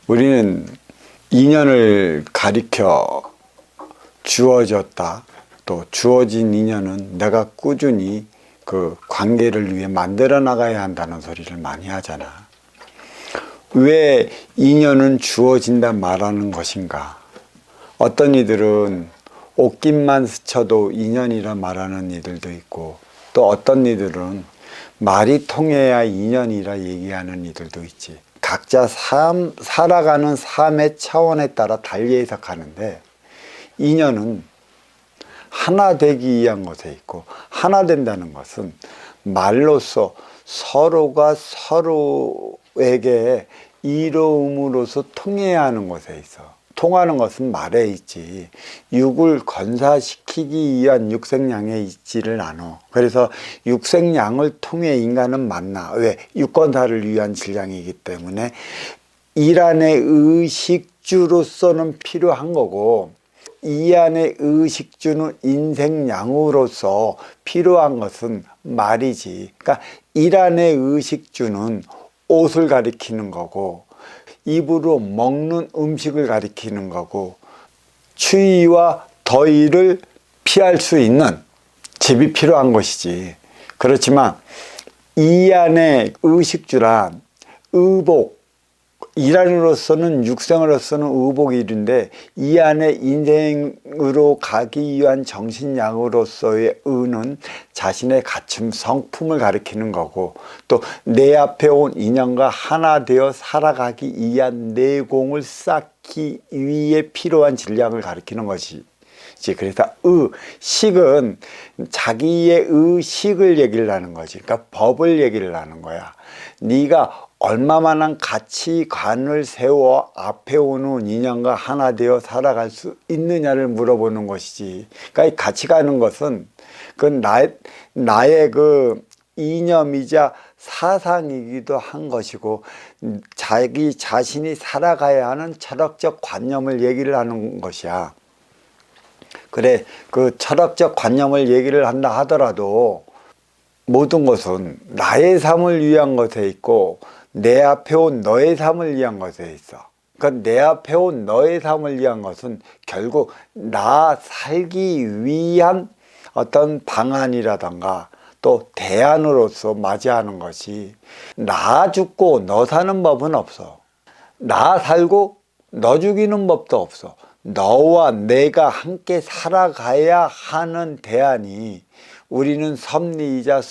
우리는 인연을 가리켜 주어졌다. 또 주어진 인연은 내가 꾸준히 그 관계를 위해 만들어 나가야 한다는 소리를 많이 하잖아. 왜 인연은 주어진다 말하는 것인가? 어떤 이들은 옷깃만 스쳐도 인연이라 말하는 이들도 있고, 또 어떤 이들은 말이 통해야 인연이라 얘기하는 이들도 있지. 각자 살아가는 삶의 차원에 따라 달리 해석하는데, 인연은 하나 되기 위한 것에 있고, 하나 된다는 것은 말로써 서로가 서로에게 이로움으로써 통해야 하는 것에 있어. 통하는 것은 말에 있지, 육을 건사시키기 위한 육생양에 있지를 않아. 그래서 육생양을 통해 인간은 만나. 왜? 육건사를 위한 질량이기 때문에 일 안의 의식주로서는 필요한 거고, 이 안의 의식주는 인생양으로서 필요한 것은 말이지. 그러니까 일 안의 의식주는 옷을 가리키는 거고, 입으로 먹는 음식을 가리키는 거고, 추위와 더위를 피할 수 있는 집이 필요한 것이지. 그렇지만 이 안에 의식주란 의복, 일안으로서는 육생으로서는 의복이 일인데, 이 안에 인생으로 가기 위한 정신양으로서의 의는 자신의 갖춤 성품을 가리키는 거고, 또 내 앞에 온 인연과 하나 되어 살아가기 위한 내공을 쌓기 위해 필요한 질량을 가리키는 것이. 그래서 의식은 자기의 의식을 얘기를 하는 거지. 그러니까 법을 얘기를 하는 거야. 네가 얼마만한 가치관을 세워 앞에 오는 인연과 하나 되어 살아갈 수 있느냐를 물어보는 것이지. 그러니까 이 가치관은 것은 그 나의 그 이념이자 사상이기도 한 것이고, 자기 자신이 살아가야 하는 철학적 관념을 얘기를 하는 것이야. 그래, 그 철학적 관념을 얘기를 한다 하더라도 모든 것은 나의 삶을 위한 것에 있고, 내 앞에 온 너의 삶을 위한 것에 있어. 그러니까 내 앞에 온 너의 삶을 위한 것은 결국 나 살기 위한 어떤 방안이라던가 또 대안으로서 맞이하는 것이, 나 죽고 너 사는 법은 없어. 나 살고 너 죽이는 법도 없어. 너와 내가 함께 살아가야 하는 대안이 우리는 섭리이자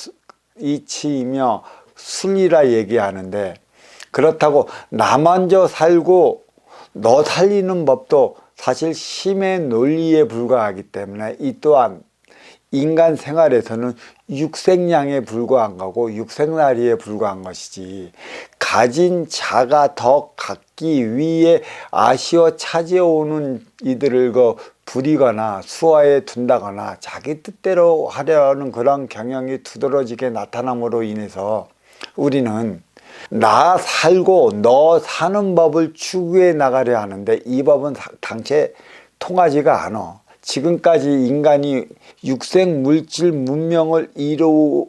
이치이며 순리라 얘기하는데, 그렇다고 나 먼저 살고 너 살리는 법도 사실 힘의 논리에 불과하기 때문에, 이 또한 인간 생활에서는 육생양에 불과한 거고 육생나리에 불과한 것이지, 가진 자가 더 갖기 위해 아쉬워 찾아오는 이들을 부리거나 수하에 둔다거나 자기 뜻대로 하려는 그런 경향이 두드러지게 나타남으로 인해서 우리는 나 살고 너 사는 법을 추구해 나가려 하는데, 이 법은 당최 통하지가 않아. 지금까지 인간이 육생 물질 문명을 이루어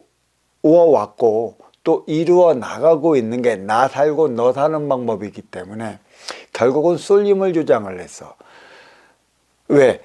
왔고 또 이루어 나가고 있는 게 나 살고 너 사는 방법이기 때문에 결국은 쏠림을 주장을 했어. 왜?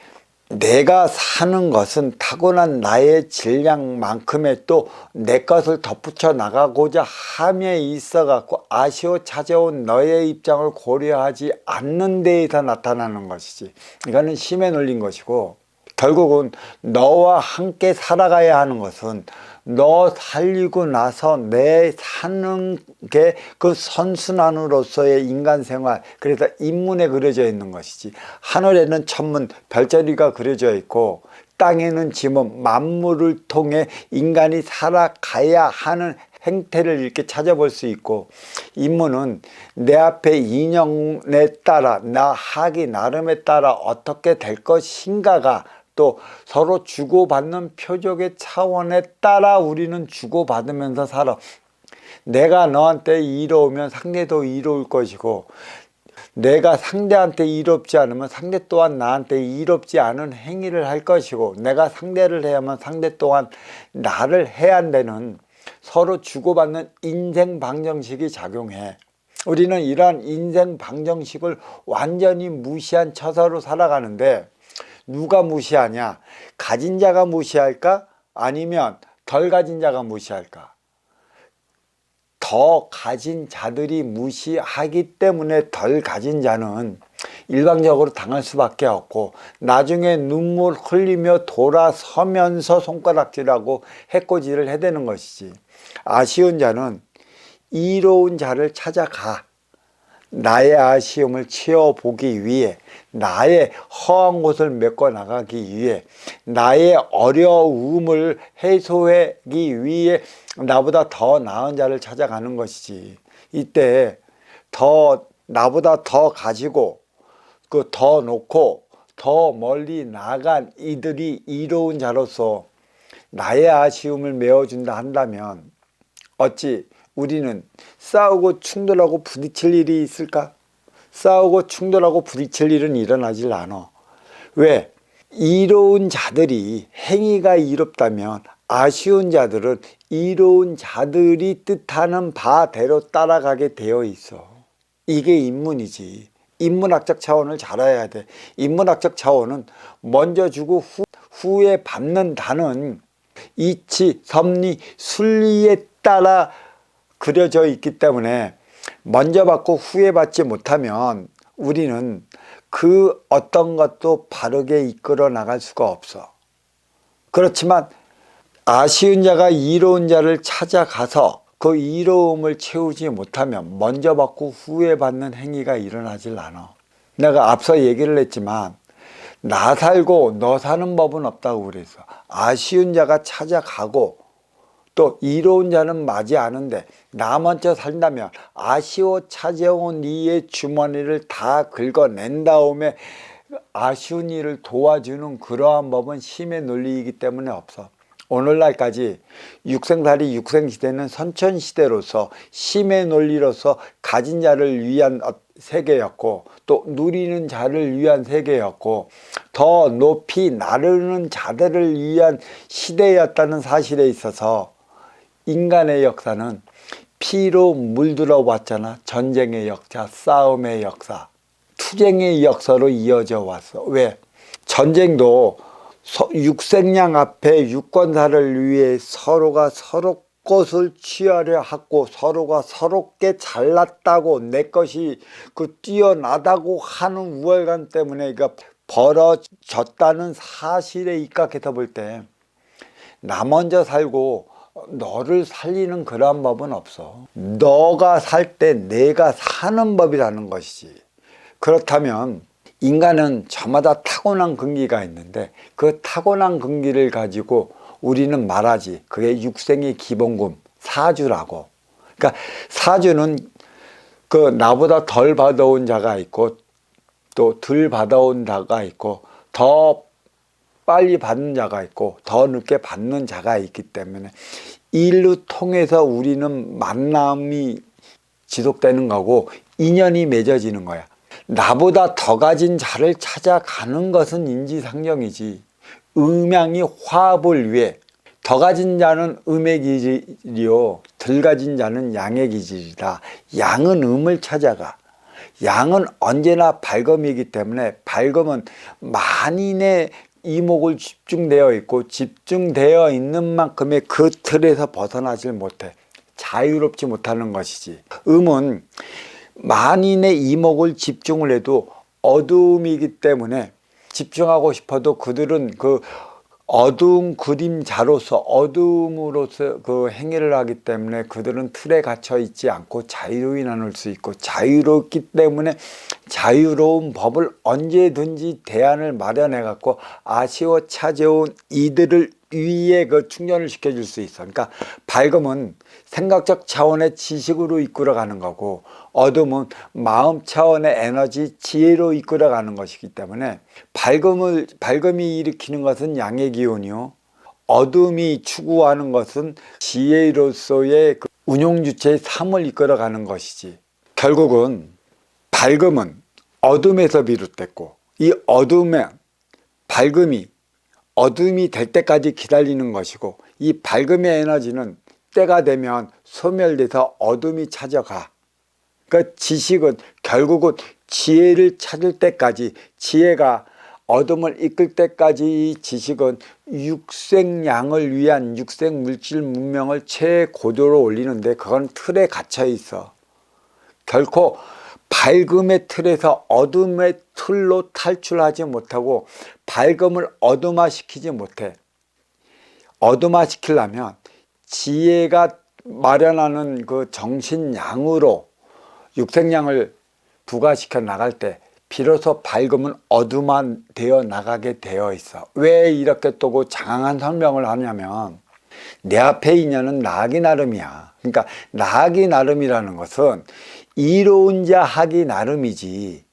내가 사는 것은 타고난 나의 질량만큼의 또 내 것을 덧붙여 나가고자 함에 있어 갖고 아쉬워 찾아온 너의 입장을 고려하지 않는 데에서 나타나는 것이지. 이거는 힘에 놀린 것이고, 결국은 너와 함께 살아가야 하는 것은 너 살리고 나서 내 사는 게 그 선순환으로서의 인간 생활, 그래서 인문에 그려져 있는 것이지. 하늘에는 천문 별자리가 그려져 있고, 땅에는 지문 만물을 통해 인간이 살아가야 하는 행태를 이렇게 찾아볼 수 있고, 인문은 내 앞에 인연에 따라 나 하기 나름에 따라 어떻게 될 것인가가, 또 서로 주고받는 표적의 차원에 따라 우리는 주고받으면서 살아. 내가 너한테 이로우면 상대도 이로울 것이고, 내가 상대한테 이롭지 않으면 상대 또한 나한테 이롭지 않은 행위를 할 것이고, 내가 상대를 해야 하면 상대 또한 나를 해야 한다는 서로 주고받는 인생 방정식이 작용해. 우리는 이러한 인생 방정식을 완전히 무시한 처사로 살아가는데 누가 무시하냐? 가진 자가 무시할까? 아니면 덜 가진 자가 무시할까? 더 가진 자들이 무시하기 때문에 덜 가진 자는 일방적으로 당할 수밖에 없고 나중에 눈물 흘리며 돌아서면서 손가락질하고 해코지를 해대는 것이지. 아쉬운 자는 이로운 자를 찾아가 나의 아쉬움을 채워보기 위해, 나의 허한 곳을 메꿔나가기 위해, 나의 어려움을 해소하기 위해 나보다 더 나은 자를 찾아가는 것이지. 이때 나보다 더 가지고 더 놓고 더 멀리 나간 이들이 이로운 자로서 나의 아쉬움을 메워준다 한다면 어찌 우리는 싸우고 충돌하고 부딪힐 일이 있을까? 싸우고 충돌하고 부딪힐 일은 일어나질 않아. 왜? 이로운 자들이 행위가 이롭다면 아쉬운 자들은 이로운 자들이 뜻하는 바대로 따라가게 되어 있어. 이게 인문이지. 인문학적 차원을 잘 알아야 돼. 인문학적 차원은 먼저 주고 후에 받는다는 이치, 섭리, 순리에 따라 그려져 있기 때문에 먼저 받고 후에 받지 못하면 우리는 그 어떤 것도 바르게 이끌어 나갈 수가 없어. 그렇지만 아쉬운 자가 이로운 자를 찾아가서 그 이로움을 채우지 못하면 먼저 받고 후에 받는 행위가 일어나질 않아. 내가 앞서 얘기를 했지만 나 살고 너 사는 법은 없다고 그랬어. 아쉬운 자가 찾아가고 또 이로운 자는 맞이 않은데 나 먼저 산다면 아쉬워 찾아온 이의 주머니를 다 긁어낸 다음에 아쉬운 일을 도와주는 그러한 법은 힘의 논리이기 때문에 없어. 오늘날까지 육생살이 육생시대는 선천시대로서 힘의 논리로서 가진 자를 위한 세계였고 또 누리는 자를 위한 세계였고 더 높이 나르는 자들을 위한 시대였다는 사실에 있어서 인간의 역사는 피로 물들어 왔잖아. 전쟁의 역사, 싸움의 역사, 투쟁의 역사로 이어져 왔어. 왜? 전쟁도 육생양 앞에 유권사를 위해 서로가 서로 것을 취하려 하고 서로가 서로께 잘났다고 내 것이 뛰어나다고 하는 우월감 때문에 벌어졌다는 사실에 입각해서 볼 때 나 먼저 살고 너를 살리는 그러한 법은 없어. 너가 살 때 내가 사는 법이라는 것이지. 그렇다면 인간은 저마다 타고난 근기가 있는데 그 타고난 근기를 가지고 우리는 말하지. 그게 육생의 기본금, 사주라고. 그러니까 사주는 나보다 덜 받아온 자가 있고 또 덜 받아온 자가 있고 더 빨리 받는 자가 있고 더 늦게 받는 자가 있기 때문에 일로 통해서 우리는 만남이 지속되는 거고 인연이 맺어지는 거야. 나보다 더 가진 자를 찾아가는 것은 인지상정이지. 음양이 화합을 위해 더 가진 자는 음의 기질이요 덜 가진 자는 양의 기질이다. 양은 음을 찾아가. 양은 언제나 밝음이기 때문에 밝음은 만인의 이목을 집중되어 있고 집중되어 있는 만큼의 그 틀에서 벗어나질 못해. 자유롭지 못하는 것이지. 음은 만인의 이목을 집중을 해도 어두움이기 때문에 집중하고 싶어도 그들은 어두운 그림자로서 어두움으로서 행위를 하기 때문에 그들은 틀에 갇혀 있지 않고 자유로이 나눌 수 있고 자유롭기 때문에 자유로운 법을 언제든지 대안을 마련해 갖고 아쉬워 찾아온 이들을 위에 충전을 시켜줄 수 있어. 그러니까 밝음은 생각적 차원의 지식으로 이끌어가는 거고 어둠은 마음 차원의 에너지, 지혜로 이끌어가는 것이기 때문에 밝음이 일으키는 것은 양의 기운이요 어둠이 추구하는 것은 지혜로서의 운용주체의 삶을 이끌어가는 것이지. 결국은 밝음은 어둠에서 비롯됐고 이 밝음이 어둠이 될 때까지 기다리는 것이고 이 밝음의 에너지는 때가 되면 소멸돼서 어둠이 찾아가. 그러니까 지식은 결국은 지혜를 찾을 때까지, 지혜가 어둠을 이끌 때까지 이 지식은 육생양을 위한 육생 물질 문명을 최고도로 올리는데 그건 틀에 갇혀 있어. 결코 밝음의 틀에서 어둠의 틀로 탈출하지 못하고 밝음을 어둠화시키지 못해. 어둠화시키려면 지혜가 마련하는 그 정신양으로 육생양을 부과시켜 나갈 때 비로소 밝음은 어둠화되어 나가게 되어 있어. 왜 이렇게 또 장황한 설명을 하냐면 내 앞에 인연은 나하기 나름이야. 그러니까 나하기 나름이라는 것은 이로운 자 하기 나름이지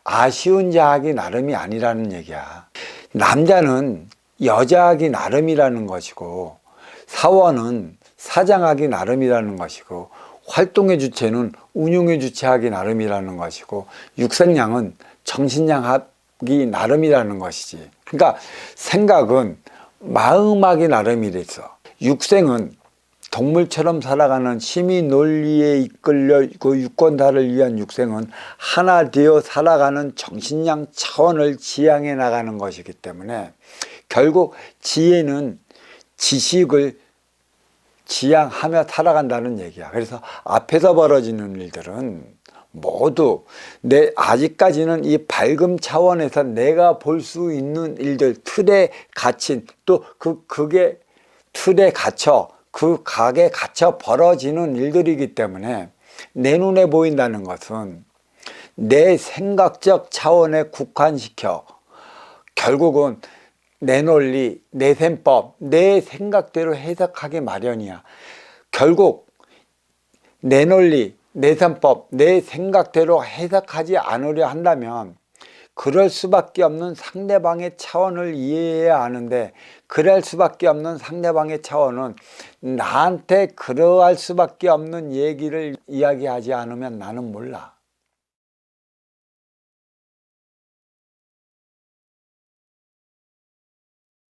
아쉬운 자 하기 나름이 아니라는 얘기야. 남자는 여자 하기 나름이라는 것이고 사원은 사장하기 나름이라는 것이고 활동의 주체는 운용의 주체하기 나름이라는 것이고 육생양은 정신양 하기 나름이라는 것이지. 그러니까 생각은 마음하기 나름이랬어. 육생은 동물처럼 살아가는 심의 논리에 이끌려 그 유권다를 위한 육생은 하나 되어 살아가는 정신양 차원을 지향해 나가는 것이기 때문에 결국 지혜는 지식을 지향하며 살아간다는 얘기야. 그래서 앞에서 벌어지는 일들은 모두 아직까지는 이 밝음 차원에서 내가 볼 수 있는 일들, 틀에 갇힌 또 그게 틀에 갇혀 그 각에 갇혀 벌어지는 일들이기 때문에 내 눈에 보인다는 것은 내 생각적 차원에 국한시켜 결국은 내 논리, 내 셈법, 내 생각대로 해석하기 마련이야. 결국 내 논리, 내 셈법, 내 생각대로 해석하지 않으려 한다면 그럴 수밖에 없는 상대방의 차원을 이해해야 하는데 그럴 수밖에 없는 상대방의 차원은 나한테 그러할 수밖에 없는 얘기를 이야기하지 않으면 나는 몰라.